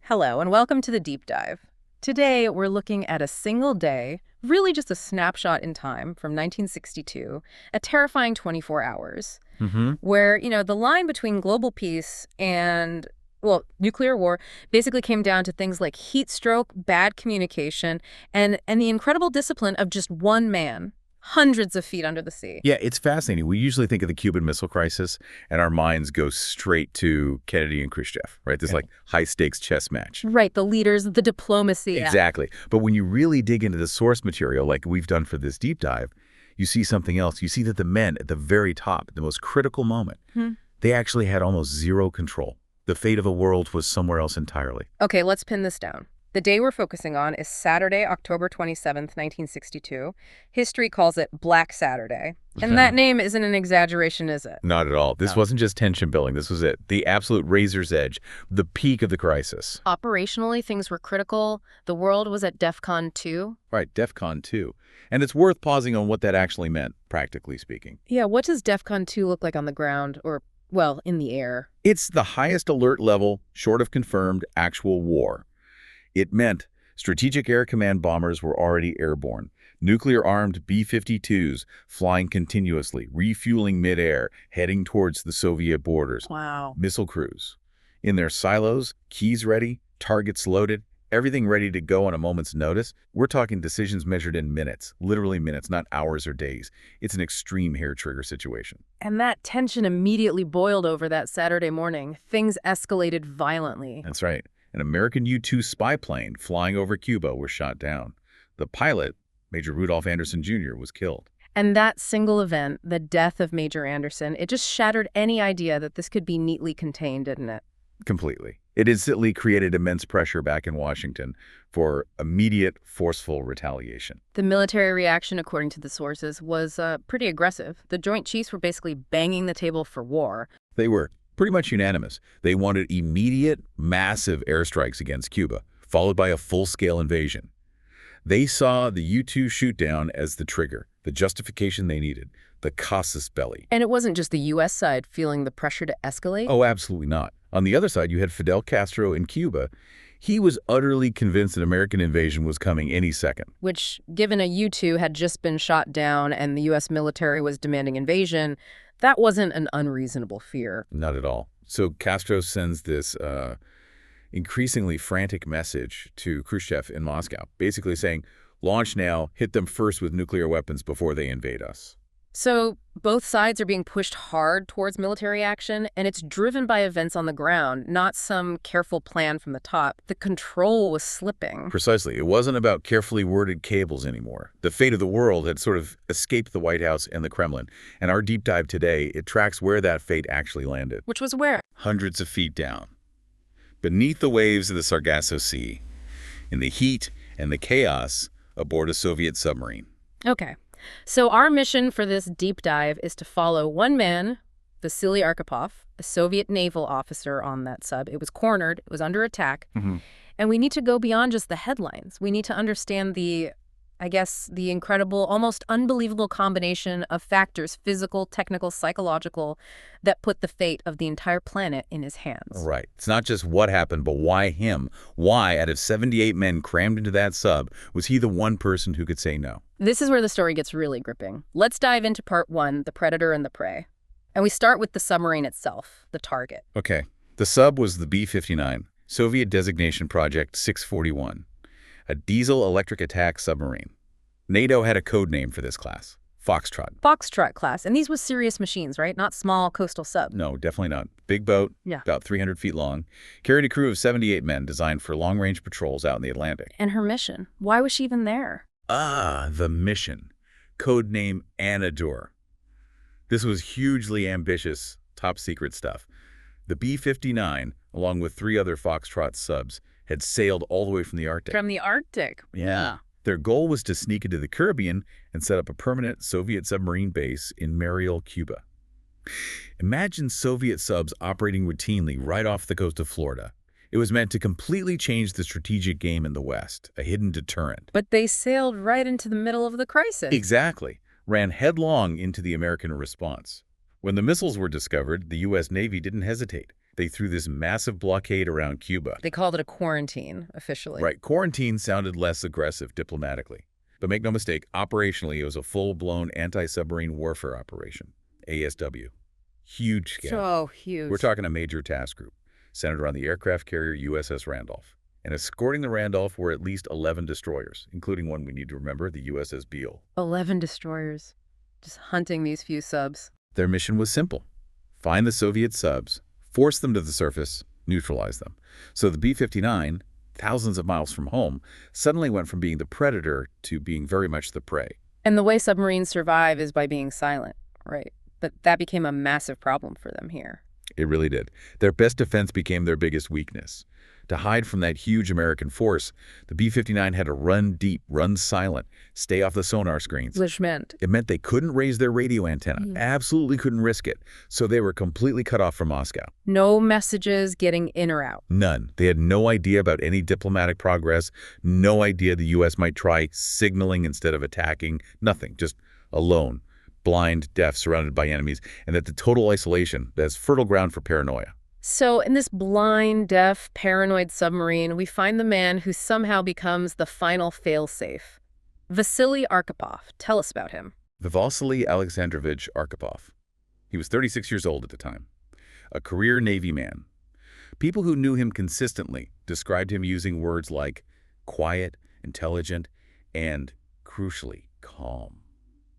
Hello, and welcome to the Deep Dive. Today, we're looking at a single day, really just a snapshot in time from 1962, a terrifying 24 hours, where, the line between global peace and, well, nuclear war basically came down to things like heat stroke, bad communication, and the incredible discipline of just one man, hundreds of feet under the sea. Yeah, it's fascinating. We usually think of the Cuban Missile Crisis, and our minds go straight to Kennedy and Khrushchev, right? This like high-stakes chess match. Right, the leaders, the diplomacy. Exactly. But when you really dig into the source material, like we've done for this deep dive, you see something else. You see that the men at the very top, the most critical moment, they actually had almost zero control. The fate of a world was somewhere else entirely. Okay, let's pin this down. The day we're focusing on is Saturday, October 27th, 1962. History calls it Black Saturday. And that name isn't an exaggeration, is it? Not at all. This wasn't just tension building. This was it. The absolute razor's edge, the peak of the crisis. Operationally, things were critical. The world was at DEFCON 2. Right, DEFCON 2. And it's worth pausing on what that actually meant, practically speaking. Yeah, what does DEFCON 2 look like on the ground or, well, in the air? It's the highest alert level, short of confirmed, actual war. It meant Strategic Air Command bombers were already airborne, nuclear-armed B-52s flying continuously, refueling midair, heading towards the Soviet borders. Wow. Missile crews. In their silos, keys ready, targets loaded, everything ready to go on a moment's notice. We're talking decisions measured in minutes, literally minutes, not hours or days. It's an extreme hair-trigger situation. And that tension immediately boiled over that Saturday morning. Things escalated violently. That's right. An American U-2 spy plane flying over Cuba was shot down. The pilot, Major Rudolph Anderson Jr., was killed. And that single event, the death of Major Anderson, it just shattered any idea that this could be neatly contained, didn't it? Completely. It instantly created immense pressure back in Washington for immediate, forceful retaliation. The military reaction, according to the sources, was pretty aggressive. The Joint Chiefs were basically banging the table for war. They were pretty much unanimous. They wanted immediate, massive airstrikes against Cuba, followed by a full-scale invasion. They saw the U-2 shootdown as the trigger, the justification they needed, the casus belli. And it wasn't just the U.S. side feeling the pressure to escalate? Oh, absolutely not. On the other side, you had Fidel Castro in Cuba. He was utterly convinced an American invasion was coming any second. Which, given a U-2 had just been shot down and the U.S. military was demanding invasion, that wasn't an unreasonable fear. Not at all. So Castro sends this increasingly frantic message to Khrushchev in Moscow, basically saying, launch now, hit them first with nuclear weapons before they invade us. So both sides are being pushed hard towards military action, and it's driven by events on the ground, not some careful plan from the top. The control was slipping. Precisely. It wasn't about carefully worded cables anymore. The fate of the world had sort of escaped the White House and the Kremlin. And our deep dive today, it tracks where that fate actually landed. Which was where? Hundreds of feet down. Beneath the waves of the Sargasso Sea, in the heat and the chaos aboard a Soviet submarine. Okay. So our mission for this deep dive is to follow one man, Vasily Arkhipov, a Soviet naval officer on that sub. It was cornered, it was under attack, and we need to go beyond just the headlines. We need to understand the incredible, almost unbelievable combination of factors, physical, technical, psychological, that put the fate of the entire planet in his hands. Right. It's not just what happened, but why him? Why, out of 78 men crammed into that sub, was he the one person who could say no? This is where the story gets really gripping. Let's dive into part one, the predator and the prey. And we start with the submarine itself, the target. Okay. The sub was the B-59, Soviet designation Project 641. A diesel-electric attack submarine. NATO had a code name for this class, Foxtrot. Foxtrot class. And these were serious machines, right? Not small coastal sub. No, definitely not. Big boat, about 300 feet long. Carried a crew of 78 men designed for long-range patrols out in the Atlantic. And her mission? Why was she even there? The mission. Code name Anadur. This was hugely ambitious, top-secret stuff. The B-59, along with 3 other Foxtrot subs, had sailed all the way from the Arctic. From the Arctic? Yeah. Their goal was to sneak into the Caribbean and set up a permanent Soviet submarine base in Mariel, Cuba. Imagine Soviet subs operating routinely right off the coast of Florida. It was meant to completely change the strategic game in the West, a hidden deterrent. But they sailed right into the middle of the crisis. Exactly. Ran headlong into the American response. When the missiles were discovered, the U.S. Navy didn't hesitate. They threw this massive blockade around Cuba. They called it a quarantine, officially. Right, quarantine sounded less aggressive diplomatically. But make no mistake, operationally, it was a full-blown anti-submarine warfare operation, ASW. Huge scale. So huge. We're talking a major task group, centered around the aircraft carrier USS Randolph. And escorting the Randolph were at least 11 destroyers, including one we need to remember, the USS Beale. 11 destroyers, just hunting these few subs. Their mission was simple. Find the Soviet subs, force them to the surface, neutralize them. So the B-59, thousands of miles from home, suddenly went from being the predator to being very much the prey. And the way submarines survive is by being silent, right? But that became a massive problem for them here. It really did. Their best defense became their biggest weakness. To hide from that huge American force, the B-59 had to run deep, run silent, stay off the sonar screens. Which meant? It meant they couldn't raise their radio antenna, absolutely couldn't risk it. So they were completely cut off from Moscow. No messages getting in or out. None. They had no idea about any diplomatic progress, no idea the U.S. might try signaling instead of attacking, nothing, just alone, blind, deaf, surrounded by enemies, and that the total isolation, that's fertile ground for paranoia. So in this blind, deaf, paranoid submarine, we find the man who somehow becomes the final failsafe. Vasily Arkhipov. Tell us about him. Vasily Alexandrovich Arkhipov. He was 36 years old at the time. A career Navy man. People who knew him consistently described him using words like quiet, intelligent, and, crucially, calm.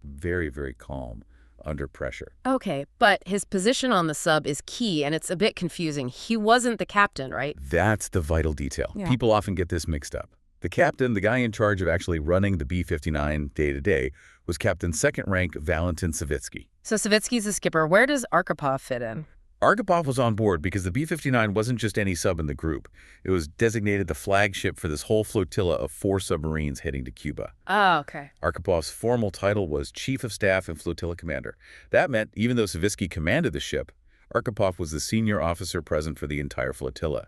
Very, very calm under pressure. Okay, but his position on the sub is key, and it's a bit confusing. He wasn't the captain, right? That's the vital detail. Yeah. People often get this mixed up. The captain, the guy in charge of actually running the B-59 day-to-day, was Captain Second Rank Valentin Savitsky. So Savitsky's the skipper. Where does Arkhipov fit in? Arkhipov was on board because the B-59 wasn't just any sub in the group. It was designated the flagship for this whole flotilla of 4 submarines heading to Cuba. Oh, okay. Arkhipov's formal title was Chief of Staff and Flotilla Commander. That meant even though Savitsky commanded the ship, Arkhipov was the senior officer present for the entire flotilla.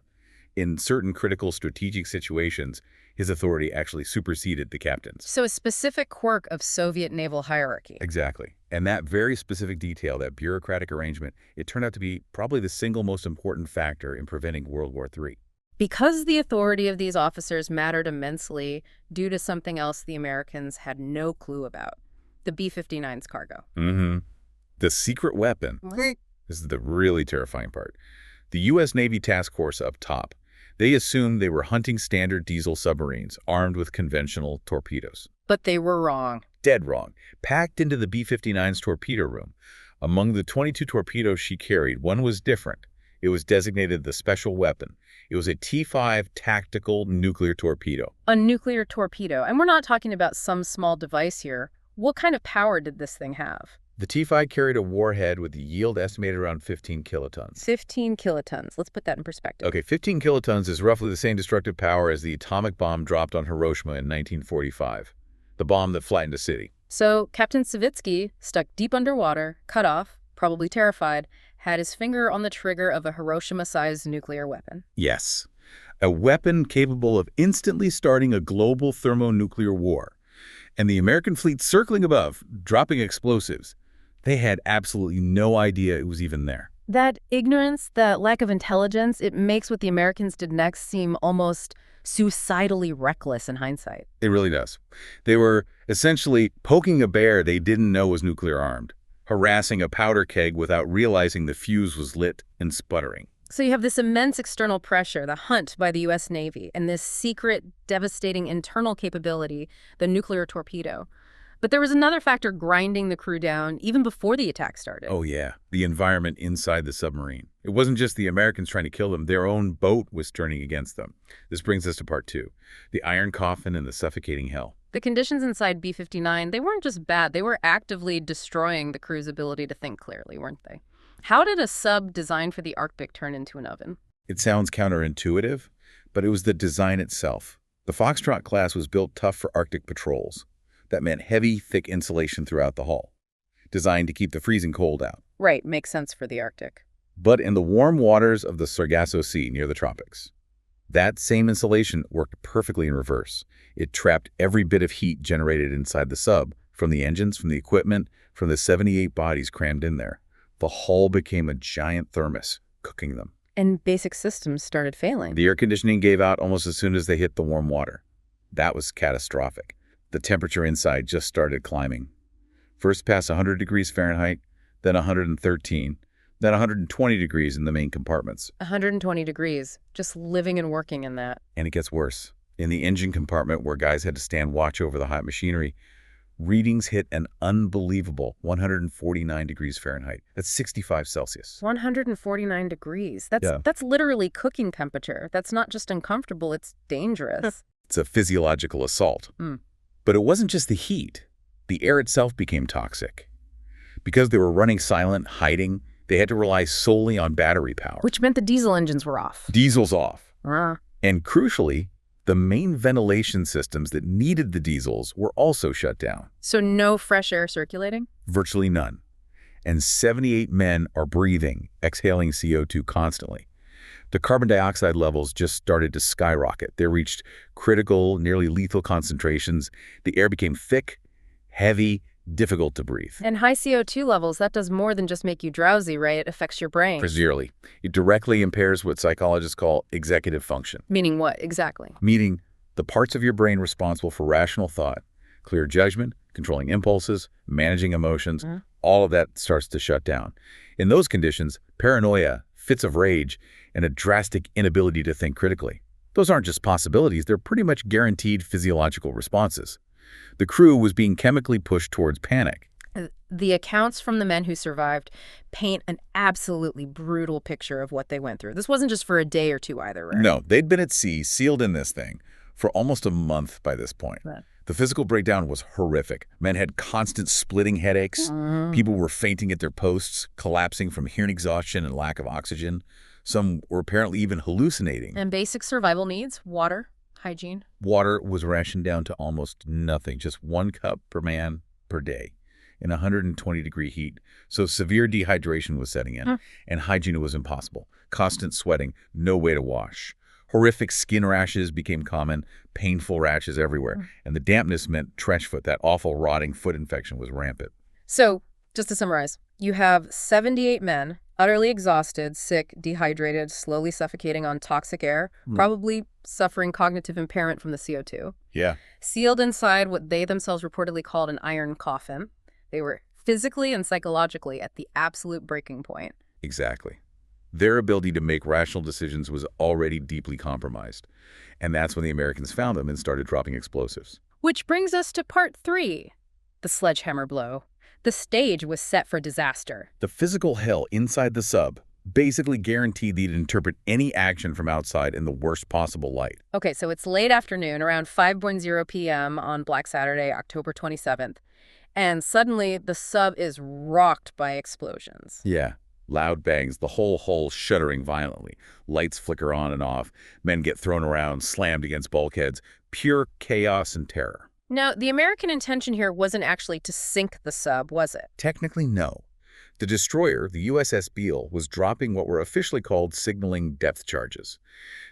In certain critical strategic situations, his authority actually superseded the captain's. So a specific quirk of Soviet naval hierarchy. Exactly. And that very specific detail, that bureaucratic arrangement, it turned out to be probably the single most important factor in preventing World War III. Because the authority of these officers mattered immensely due to something else the Americans had no clue about, the B-59's cargo. The secret weapon. This is the really terrifying part. The U.S. Navy task force up top, they assumed they were hunting standard diesel submarines armed with conventional torpedoes. But they were wrong. Dead wrong. Packed into the B-59's torpedo room. Among the 22 torpedoes she carried, one was different. It was designated the special weapon. It was a T5 tactical nuclear torpedo. A nuclear torpedo. And we're not talking about some small device here. What kind of power did this thing have? The T5 carried a warhead with a yield estimated around 15 kilotons. 15 kilotons. Let's put that in perspective. Okay, 15 kilotons is roughly the same destructive power as the atomic bomb dropped on Hiroshima in 1945. The bomb that flattened a city. So Captain Savitsky, stuck deep underwater, cut off, probably terrified, had his finger on the trigger of a Hiroshima-sized nuclear weapon. Yes. A weapon capable of instantly starting a global thermonuclear war. And the American fleet circling above, dropping explosives. They had absolutely no idea it was even there. That ignorance, that lack of intelligence, it makes what the Americans did next seem almost suicidally reckless in hindsight. It really does. They were essentially poking a bear they didn't know was nuclear armed, harassing a powder keg without realizing the fuse was lit and sputtering. So you have this immense external pressure, the hunt by the U.S. Navy, and this secret, devastating internal capability, the nuclear torpedo. But there was another factor grinding the crew down even before the attack started. Oh, yeah. The environment inside the submarine. It wasn't just the Americans trying to kill them. Their own boat was turning against them. This brings us to part 2, the iron coffin and the suffocating hell. The conditions inside B-59, they weren't just bad. They were actively destroying the crew's ability to think clearly, weren't they? How did a sub designed for the Arctic turn into an oven? It sounds counterintuitive, but it was the design itself. The Foxtrot class was built tough for Arctic patrols. That meant heavy, thick insulation throughout the hull, designed to keep the freezing cold out. Right, makes sense for the Arctic. But in the warm waters of the Sargasso Sea near the tropics, that same insulation worked perfectly in reverse. It trapped every bit of heat generated inside the sub, from the engines, from the equipment, from the 78 bodies crammed in there. The hull became a giant thermos, cooking them. And basic systems started failing. The air conditioning gave out almost as soon as they hit the warm water. That was catastrophic. The temperature inside just started climbing. First past 100 degrees Fahrenheit, then 113, then 120 degrees in the main compartments. 120 degrees, just living and working in that. And it gets worse. In the engine compartment where guys had to stand watch over the hot machinery, readings hit an unbelievable 149 degrees Fahrenheit. That's 65 Celsius. 149 degrees. That's literally cooking temperature. That's not just uncomfortable, it's dangerous. It's a physiological assault. But it wasn't just the heat. The air itself became toxic. Because they were running silent, hiding, they had to rely solely on battery power. Which meant the diesel engines were off. Diesel's off. And crucially, the main ventilation systems that needed the diesels were also shut down. So no fresh air circulating? Virtually none. And 78 men are breathing, exhaling CO2 constantly. The carbon dioxide levels just started to skyrocket. They reached critical, nearly lethal concentrations. The air became thick, heavy, difficult to breathe. And high CO2 levels, that does more than just make you drowsy, right? It affects your brain. Severely. It directly impairs what psychologists call executive function. Meaning what, exactly? Meaning the parts of your brain responsible for rational thought, clear judgment, controlling impulses, managing emotions, all of that starts to shut down. In those conditions, paranoia, fits of rage, and a drastic inability to think critically. Those aren't just possibilities, they're pretty much guaranteed physiological responses. The crew was being chemically pushed towards panic. The accounts from the men who survived paint an absolutely brutal picture of what they went through. This wasn't just for a day or two either, right? No, they'd been at sea, sealed in this thing, for almost a month by this point. The physical breakdown was horrific. Men had constant splitting headaches. People were fainting at their posts, collapsing from hearing exhaustion and lack of oxygen. Some were apparently even hallucinating. And basic survival needs, water, hygiene. Water was rationed down to almost nothing, just 1 cup per man per day in 120-degree heat. So severe dehydration was setting in, and hygiene was impossible. Constant sweating, no way to wash. Horrific skin rashes became common, painful rashes everywhere. And the dampness meant trench foot, that awful rotting foot infection was rampant. So, just to summarize, you have 78 men, utterly exhausted, sick, dehydrated, slowly suffocating on toxic air, probably suffering cognitive impairment from the CO2. Yeah. Sealed inside what they themselves reportedly called an iron coffin. They were physically and psychologically at the absolute breaking point. Exactly. Their ability to make rational decisions was already deeply compromised. And that's when the Americans found them and started dropping explosives. Which brings us to part 3, the sledgehammer blow. The stage was set for disaster. The physical hell inside the sub basically guaranteed they'd interpret any action from outside in the worst possible light. Okay, so it's late afternoon, around 5:00 p.m. on Black Saturday, October 27th. And suddenly, the sub is rocked by explosions. Yeah. Loud bangs, the whole hull shuddering violently. Lights flicker on and off. Men get thrown around, slammed against bulkheads. Pure chaos and terror. Now, the American intention here wasn't actually to sink the sub, was it? Technically, no. The destroyer, the USS Beale, was dropping what were officially called signaling depth charges.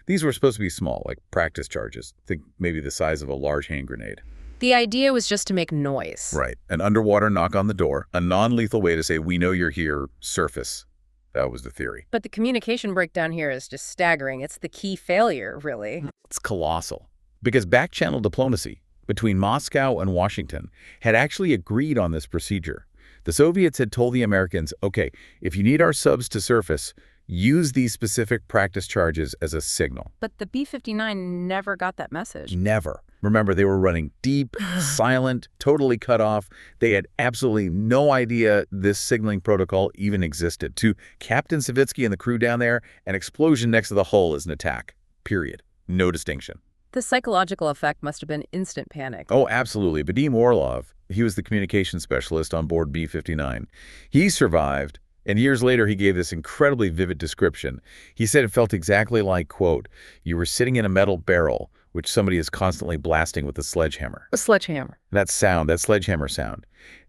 These were supposed to be small, like practice charges. Think maybe the size of a large hand grenade. The idea was just to make noise. Right. An underwater knock on the door, a non-lethal way to say, we know you're here, surface. That was the theory. But the communication breakdown here is just staggering. It's the key failure, really. It's colossal. Because back-channel diplomacy between Moscow and Washington had actually agreed on this procedure. The Soviets had told the Americans, okay, if you need our subs to surface, use these specific practice charges as a signal. But the B-59 never got that message. Never. Remember, they were running deep, silent, totally cut off. They had absolutely no idea this signaling protocol even existed. To Captain Savitsky and the crew down there, an explosion next to the hull is an attack. Period. No distinction. The psychological effect must have been instant panic. Oh, absolutely. Vadim Orlov, he was the communications specialist on board B-59. He survived, and years later he gave this incredibly vivid description. He said it felt exactly like, quote, you were sitting in a metal barrel, which somebody is constantly blasting with a sledgehammer. A sledgehammer. That sound, that sledgehammer sound.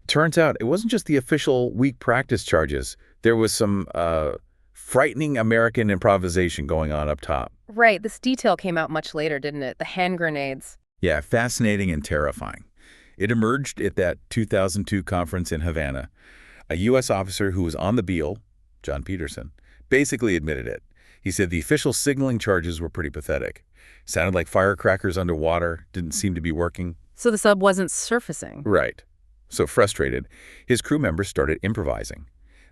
Turns out it wasn't just the official weak practice charges. There was some frightening American improvisation going on up top. Right. This detail came out much later, didn't it? The hand grenades. Yeah, fascinating and terrifying. It emerged at that 2002 conference in Havana. A U.S. officer who was on the Beale, John Peterson, basically admitted it. He said the official signaling charges were pretty pathetic. Sounded like firecrackers underwater, didn't seem to be working. So the sub wasn't surfacing. Right. So frustrated, his crew members started improvising.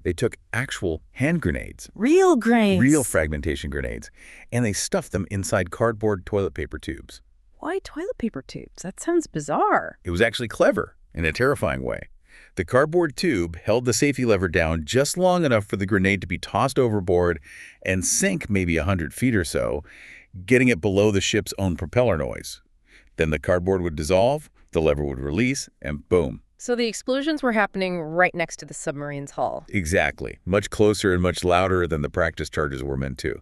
They took actual hand grenades. Real grenades. Real fragmentation grenades. And they stuffed them inside cardboard toilet paper tubes. Why toilet paper tubes? That sounds bizarre. It was actually clever in a terrifying way. The cardboard tube held the safety lever down just long enough for the grenade to be tossed overboard and sink maybe 100 feet or so, getting it below the ship's own propeller noise. Then the cardboard would dissolve, the lever would release, and boom. So the explosions were happening right next to the submarine's hull. Exactly. Much closer and much louder than the practice charges were meant to.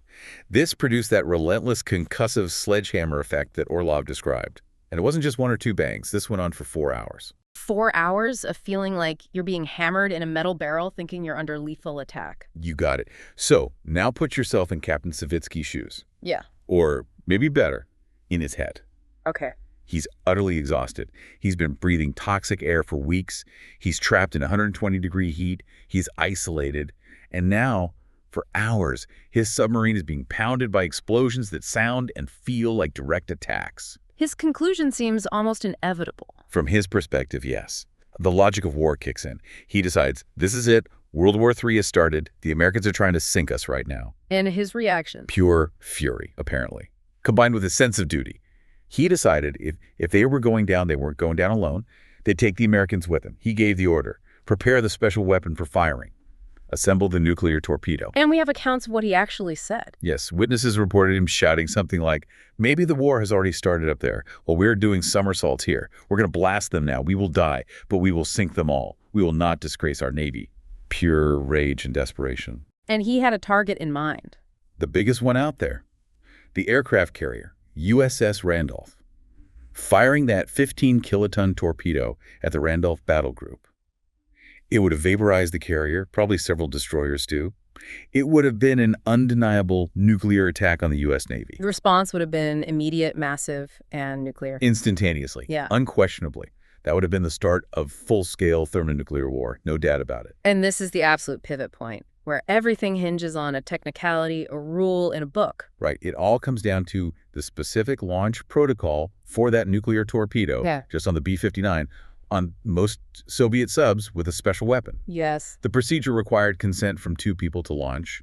This produced that relentless concussive sledgehammer effect that Orlov described. And it wasn't just 1 or 2 bangs. This went on for 4 hours. 4 hours of feeling like you're being hammered in a metal barrel, thinking you're under lethal attack. You got it. So now put yourself in Captain Savitsky's shoes. Yeah. Or maybe better, in his head. Okay. He's utterly exhausted. He's been breathing toxic air for weeks. He's trapped in 120-degree heat. He's isolated. And now, for hours, his submarine is being pounded by explosions that sound and feel like direct attacks. His conclusion seems almost inevitable. From his perspective, yes. The logic of war kicks in. He decides, this is it. World War III has started. The Americans are trying to sink us right now. And his reaction? Pure fury, apparently, combined with a sense of duty. He decided if they were going down, they weren't going down alone. They'd take the Americans with them. He gave the order. Prepare the special weapon for firing. Assemble the nuclear torpedo. And we have accounts of what he actually said. Yes, witnesses reported him shouting something like, maybe the war has already started up there. Well, we're doing somersaults here. We're going to blast them now. We will die, but we will sink them all. We will not disgrace our Navy. Pure rage and desperation. And he had a target in mind. The biggest one out there. The aircraft carrier. USS Randolph, firing that 15-kiloton torpedo at the Randolph Battle Group. It would have vaporized the carrier, probably several destroyers too. It would have been an undeniable nuclear attack on the U.S. Navy. The response would have been immediate, massive, and nuclear. Instantaneously. Yeah. Unquestionably. That would have been the start of full-scale thermonuclear war, no doubt about it. And this is the absolute pivot point, where everything hinges on a technicality, a rule in a book. Right. It all comes down to the specific launch protocol for that nuclear torpedo, just on the B-59, on most Soviet subs with a special weapon. Yes. The procedure required consent from 2 people to launch,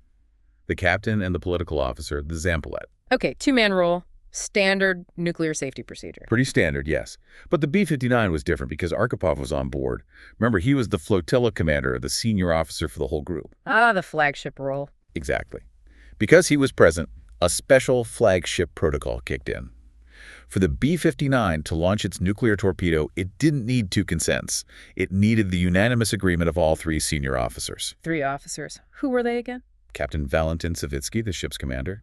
the captain and the political officer, the Zampolet. Okay, 2-man rule. Standard nuclear safety procedure. Pretty standard, yes. But the B-59 was different because Arkhipov was on board. Remember, he was the flotilla commander, the senior officer for the whole group. Ah, the flagship role. Exactly. Because he was present, a special flagship protocol kicked in. For the B-59 to launch its nuclear torpedo, it didn't need 2 consents. It needed the unanimous agreement of all 3 senior officers. 3 officers. Who were they again? Captain Valentin Savitsky, the ship's commander,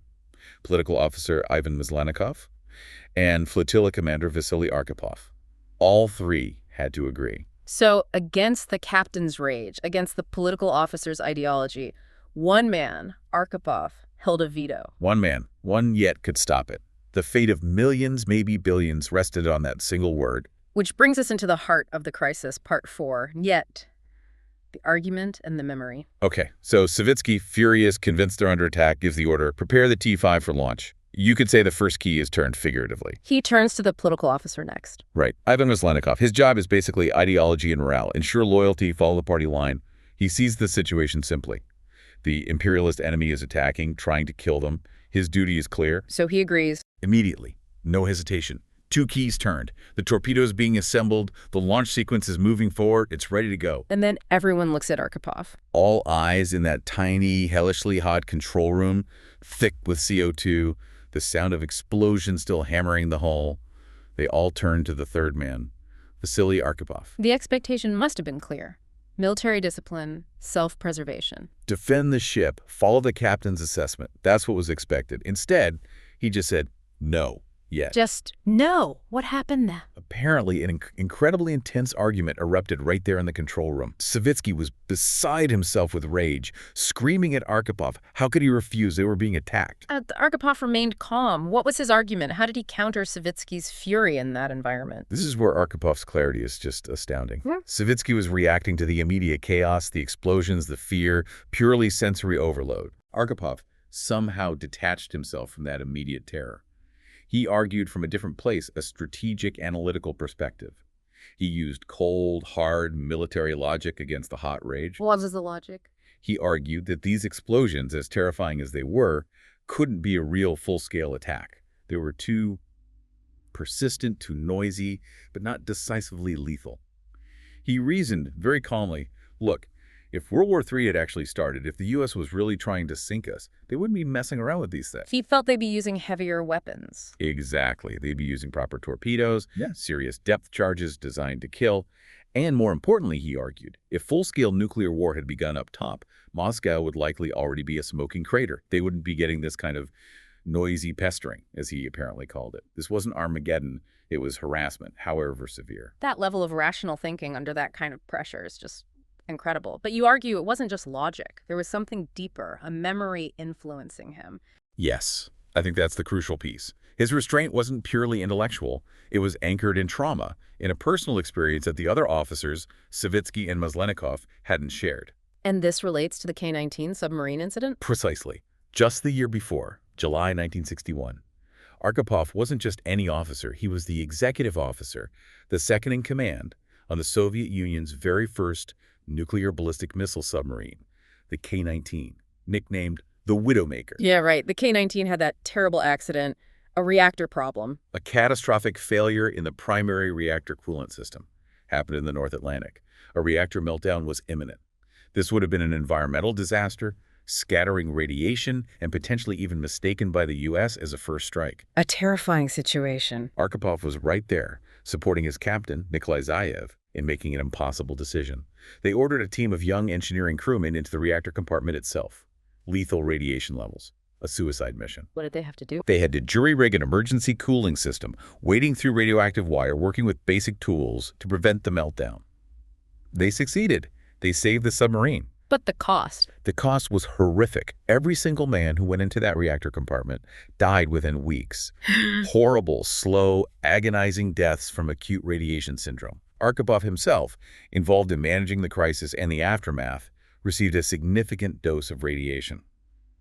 political officer Ivan Maslenikov, and flotilla commander Vasily Arkhipov. All 3 had to agree. So, against the captain's rage, against the political officer's ideology, one man, Arkhipov, held a veto. One man, one yet could stop it. The fate of millions, maybe billions, rested on that single word. Which brings us into the heart of the crisis, part 4, yet. The argument and the memory. Okay, so Savitsky, furious, convinced they're under attack, gives the order, prepare the T-5 for launch. You could say the first key is turned figuratively. He turns to the political officer next. Right. Ivan Maslenikov. His job is basically ideology and morale. Ensure loyalty, follow the party line. He sees the situation simply. The imperialist enemy is attacking, trying to kill them. His duty is clear. So he agrees. Immediately. No hesitation. 2 keys turned. The torpedo is being assembled. The launch sequence is moving forward. It's ready to go. And then everyone looks at Arkhipov. All eyes in that tiny, hellishly hot control room, thick with CO2, the sound of explosions still hammering the hull. They all turn to the third man, Vasily Arkhipov. The expectation must have been clear. Military discipline, self-preservation. Defend the ship, follow the captain's assessment. That's what was expected. Instead, he just said, no. Yet. Just no. What happened then? Apparently, an incredibly intense argument erupted right there in the control room. Savitsky was beside himself with rage, screaming at Arkhipov. How could he refuse? They were being attacked. Arkhipov remained calm. What was his argument? How did he counter Savitsky's fury in that environment? This is where Arkhipov's clarity is just astounding. Savitsky was reacting to the immediate chaos, the explosions, the fear, purely sensory overload. Arkhipov, somehow detached himself from that immediate terror. He argued from a different place, a strategic analytical perspective. He used cold, hard military logic against the hot rage. What was the logic? He argued that these explosions, as terrifying as they were, couldn't be a real full-scale attack. They were too persistent, too noisy, but not decisively lethal. He reasoned very calmly, look, if World War III had actually started, if the U.S. was really trying to sink us, they wouldn't be messing around with these things. He felt they'd be using heavier weapons. Exactly. They'd be using proper torpedoes, serious depth charges designed to kill. And more importantly, he argued, if full-scale nuclear war had begun up top, Moscow would likely already be a smoking crater. They wouldn't be getting this kind of noisy pestering, as he apparently called it. This wasn't Armageddon. It was harassment, however severe. That level of rational thinking under that kind of pressure is just incredible. But you argue it wasn't just logic. There was something deeper, a memory influencing him. Yes, I think that's the crucial piece. His restraint wasn't purely intellectual. It was anchored in trauma, in a personal experience that the other officers, Savitsky and Maslenikov, hadn't shared. And this relates to the K-19 submarine incident? Precisely. Just the year before, July 1961, Arkhipov wasn't just any officer. He was the executive officer, the second in command on the Soviet Union's very first nuclear ballistic missile submarine, the K-19, nicknamed the Widowmaker. Yeah, right. The K-19 had that terrible accident, a reactor problem. A catastrophic failure in the primary reactor coolant system happened in the North Atlantic. A reactor meltdown was imminent. This would have been an environmental disaster, scattering radiation, and potentially even mistaken by the U.S. as a first strike. A terrifying situation. Arkhipov was right there, supporting his captain, 𝐃𝐈𝐕𝐄, in making an impossible decision. They ordered a team of young engineering crewmen into the reactor compartment itself. Lethal radiation levels. A suicide mission. What did they have to do? They had to jury-rig an emergency cooling system, wading through radioactive wire, working with basic tools to prevent the meltdown. They succeeded. They saved the submarine. But the cost? The cost was horrific. Every single man who went into that reactor compartment died within weeks. Horrible, slow, agonizing deaths from acute radiation syndrome. Arkhipov himself, involved in managing the crisis and the aftermath, received a significant dose of radiation.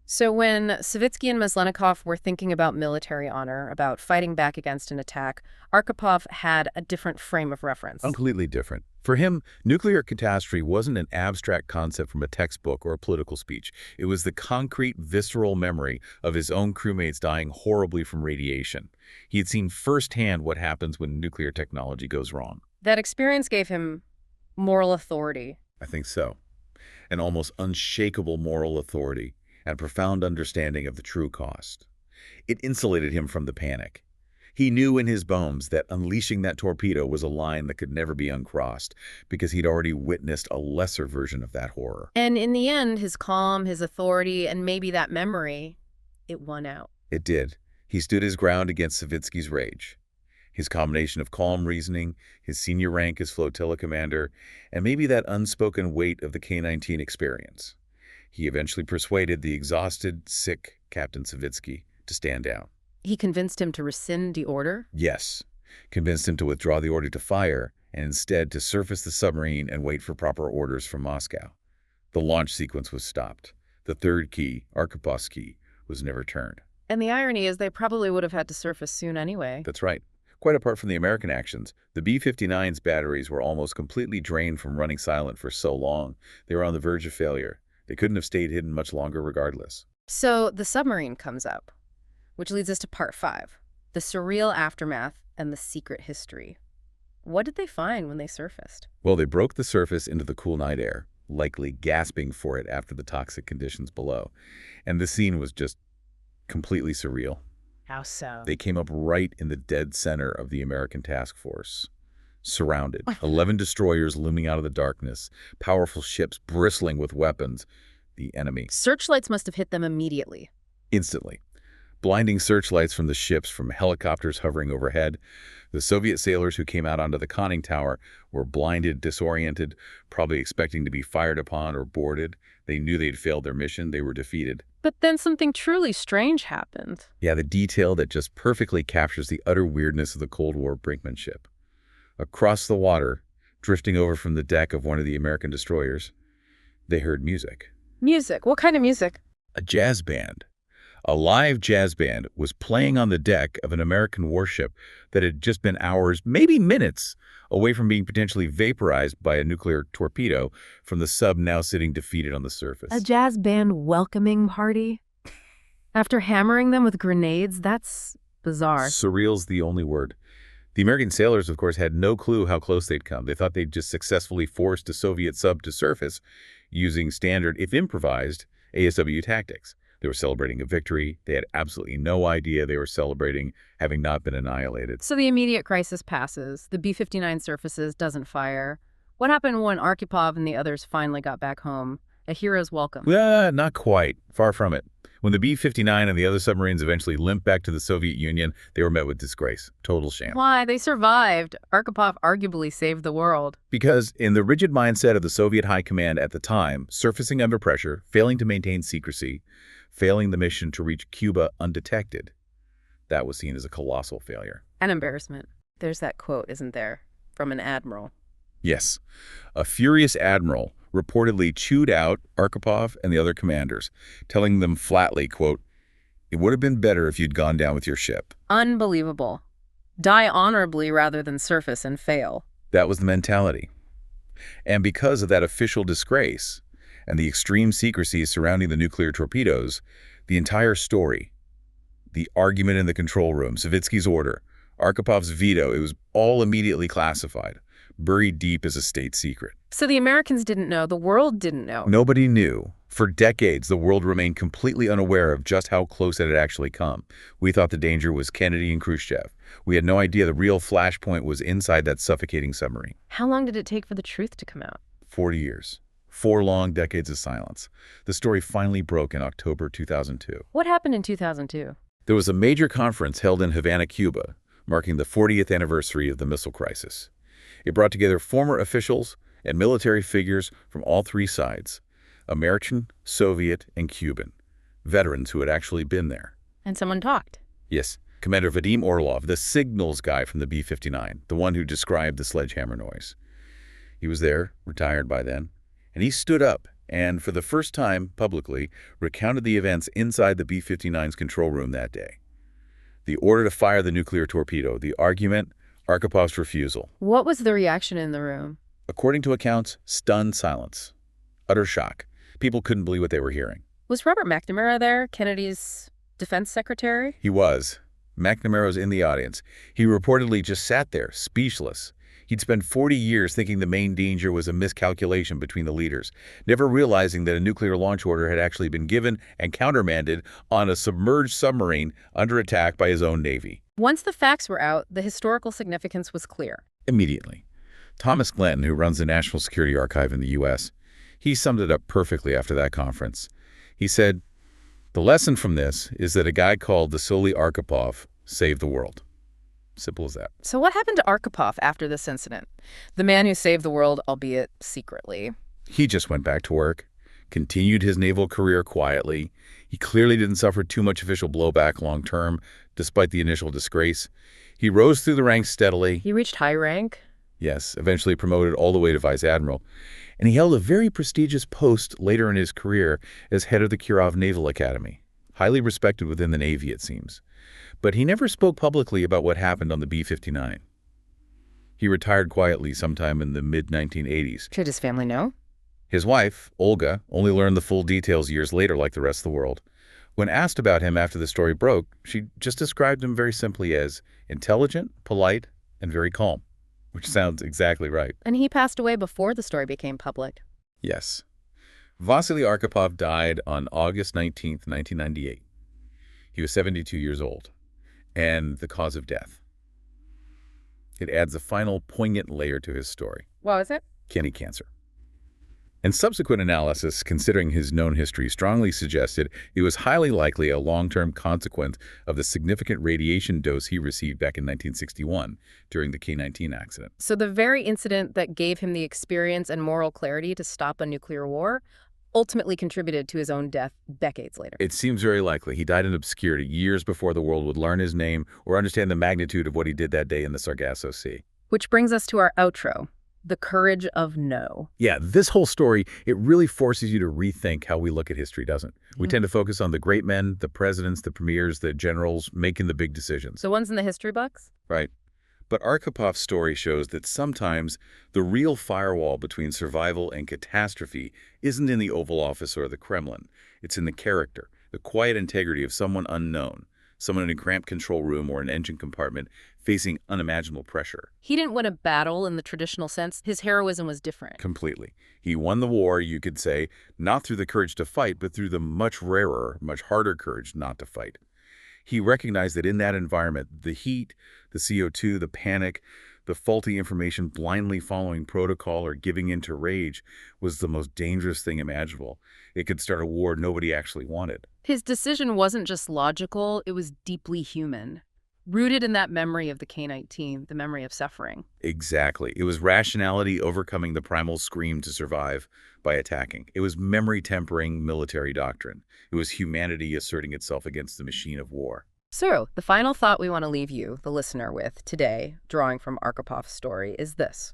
So when Savitsky and Maslenikov were thinking about military honor, about fighting back against an attack, Arkhipov had a different frame of reference. Completely different. For him, nuclear catastrophe wasn't an abstract concept from a textbook or a political speech. It was the concrete, visceral memory of his own crewmates dying horribly from radiation. He had seen firsthand what happens when nuclear technology goes wrong. That experience gave him moral authority. I think so. An almost unshakable moral authority and profound understanding of the true cost. It insulated him from the panic. He knew in his bones that unleashing that torpedo was a line that could never be uncrossed because he'd already witnessed a lesser version of that horror. And in the end, his calm, his authority, and maybe that memory, it won out. It did. He stood his ground against Savitsky's rage. His combination of calm reasoning, his senior rank as flotilla commander, and maybe that unspoken weight of the K-19 experience. He eventually persuaded the exhausted, sick Captain Savitsky to stand down. He convinced him to rescind the order? Yes. Convinced him to withdraw the order to fire and instead to surface the submarine and wait for proper orders from Moscow. The launch sequence was stopped. The third key, Arkhipav's key, was never turned. And the irony is they probably would have had to surface soon anyway. That's right. Quite apart from the American actions, the B-59's batteries were almost completely drained from running silent for so long. They were on the verge of failure. They couldn't have stayed hidden much longer regardless. So the submarine comes up, which leads us to part 5, the surreal aftermath and the secret history. What did they find when they surfaced? Well, they broke the surface into the cool night air, likely gasping for it after the toxic conditions below. And the scene was just completely surreal. How so? They came up right in the dead center of the American task force. Surrounded, 11 destroyers looming out of the darkness, powerful ships bristling with weapons, the enemy. Searchlights must have hit them immediately. Instantly. Blinding searchlights from the ships, from helicopters hovering overhead. The Soviet sailors who came out onto the conning tower were blinded, disoriented, probably expecting to be fired upon or boarded. They knew they'd failed their mission. They were defeated. But then something truly strange happened. Yeah, the detail that just perfectly captures the utter weirdness of the Cold War brinkmanship. Across the water, drifting over from the deck of one of the American destroyers, they heard music. Music? What kind of music? A jazz band. A live jazz band was playing on the deck of an American warship that had just been hours, maybe minutes, away from being potentially vaporized by a nuclear torpedo from the sub now sitting defeated on the surface. A jazz band welcoming party? After hammering them with grenades? That's bizarre. Surreal's the only word. The American sailors, of course, had no clue how close they'd come. They thought they'd just successfully forced a Soviet sub to surface using standard, if improvised, ASW tactics. They were celebrating a victory. They had absolutely no idea they were celebrating having not been annihilated. So the immediate crisis passes. The B-59 surfaces, doesn't fire. What happened when Arkhipov and the others finally got back home? A hero's welcome. Not quite. Far from it. When the B-59 and the other submarines eventually limped back to the Soviet Union, they were met with disgrace. Total sham. Why? They survived. Arkhipov arguably saved the world. Because in the rigid mindset of the Soviet high command at the time, surfacing under pressure, failing to maintain secrecy, failing the mission to reach Cuba undetected, that was seen as a colossal failure. An embarrassment. There's that quote, isn't there, from an admiral? Yes. A furious admiral reportedly chewed out Arkhipov and the other commanders, telling them flatly, quote, "It would have been better if you'd gone down with your ship." Unbelievable. Die honorably rather than surface and fail. That was the mentality. And because of that official disgrace and the extreme secrecy surrounding the nuclear torpedoes, the entire story, the argument in the control room, Savitsky's order, Arkhipov's veto, it was all immediately classified, buried deep as a state secret. So the Americans didn't know, the world didn't know. Nobody knew. For decades, the world remained completely unaware of just how close it had actually come. We thought the danger was Kennedy and Khrushchev. We had no idea the real flashpoint was inside that suffocating submarine. How long did it take for the truth to come out? 40 years. 4 long decades of silence. The story finally broke in October 2002. What happened in 2002? There was a major conference held in Havana, Cuba, marking the 40th anniversary of the missile crisis. It brought together former officials and military figures from all three sides, American, Soviet, and Cuban, veterans who had actually been there. And someone talked. Yes, Commander Vadim Orlov, the signals guy from the B-59, the one who described the sledgehammer noise. He was there, retired by then, and he stood up and, for the first time publicly, recounted the events inside the B-59's control room that day. The order to fire the nuclear torpedo, the argument, Arkhipov's refusal. What was the reaction in the room? According to accounts, stunned silence. Utter shock. People couldn't believe what they were hearing. Was Robert McNamara there, Kennedy's defense secretary? He was. McNamara was in the audience. He reportedly just sat there, speechless. He'd spent 40 years thinking the main danger was a miscalculation between the leaders, never realizing that a nuclear launch order had actually been given and countermanded on a submerged submarine under attack by his own Navy. Once the facts were out, the historical significance was clear. Immediately. Thomas Glenton, who runs the National Security Archive in the U.S., he summed it up perfectly after that conference. He said, "The lesson from this is that a guy called Vasily Arkhipov saved the world." Simple as that. So what happened to Arkhipov after this incident? The man who saved the world, albeit secretly. He just went back to work, continued his naval career quietly. He clearly didn't suffer too much official blowback long term, despite the initial disgrace. He rose through the ranks steadily. He reached high rank? Yes, eventually promoted all the way to vice admiral. And he held a very prestigious post later in his career as head of the Kirov Naval Academy. Highly respected within the Navy, it seems. But he never spoke publicly about what happened on the B-59. He retired quietly sometime in the mid-1980s. Should his family know? His wife, Olga, only learned the full details years later like the rest of the world. When asked about him after the story broke, she just described him very simply as intelligent, polite, and very calm, which sounds exactly right. And he passed away before the story became public. Yes. Vasily Arkhipov died on August 19th, 1998. He was 72 years old. And the cause of death. It adds a final poignant layer to his story. What was it? Kidney cancer. And subsequent analysis, considering his known history, strongly suggested it was highly likely a long-term consequence of the significant radiation dose he received back in 1961 during the K-19 accident. So the very incident that gave him the experience and moral clarity to stop a nuclear war ultimately contributed to his own death decades later. It seems very likely. He died in obscurity years before the world would learn his name or understand the magnitude of what he did that day in the Sargasso Sea. Which brings us to our outro. The courage of no. Yeah, this whole story, it really forces you to rethink how we look at history, doesn't it? We tend to focus on the great men, the presidents, the premiers, the generals making the big decisions. The ones in the history books? Right. But Arkhipov's story shows that sometimes the real firewall between survival and catastrophe isn't in the Oval Office or the Kremlin. It's in the character, the quiet integrity of someone unknown, someone in a cramped control room or an engine compartment facing unimaginable pressure. He didn't win a battle in the traditional sense. His heroism was different. Completely. He won the war, you could say, not through the courage to fight, but through the much rarer, much harder courage not to fight. He recognized that in that environment, the heat, the CO2, the panic, the faulty information, blindly following protocol or giving in to rage was the most dangerous thing imaginable. It could start a war nobody actually wanted. His decision wasn't just logical, it was deeply human. Rooted in that memory of the K-19, the memory of suffering. Exactly. It was rationality overcoming the primal scream to survive by attacking. It was memory-tempering military doctrine. It was humanity asserting itself against the machine of war. So, the final thought we want to leave you, the listener, with today, drawing from Arkhipav's story, is this.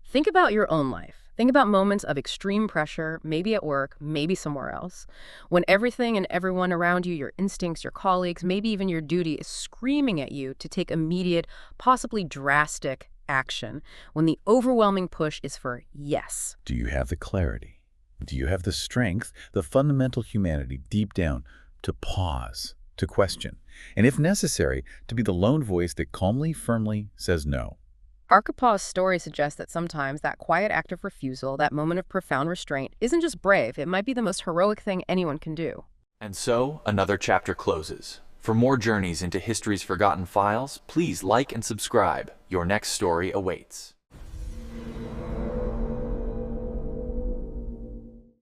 Think about your own life. Think about moments of extreme pressure, maybe at work, maybe somewhere else, when everything and everyone around you, your instincts, your colleagues, maybe even your duty, is screaming at you to take immediate, possibly drastic action, when the overwhelming push is for yes. Do you have the clarity? Do you have the strength, the fundamental humanity deep down to pause, to question, and if necessary, to be the lone voice that calmly, firmly says no? Arkhipav's story suggests that sometimes that quiet act of refusal, that moment of profound restraint, isn't just brave, it might be the most heroic thing anyone can do. And so, another chapter closes. For more journeys into history's forgotten files, please like and subscribe. Your next story awaits.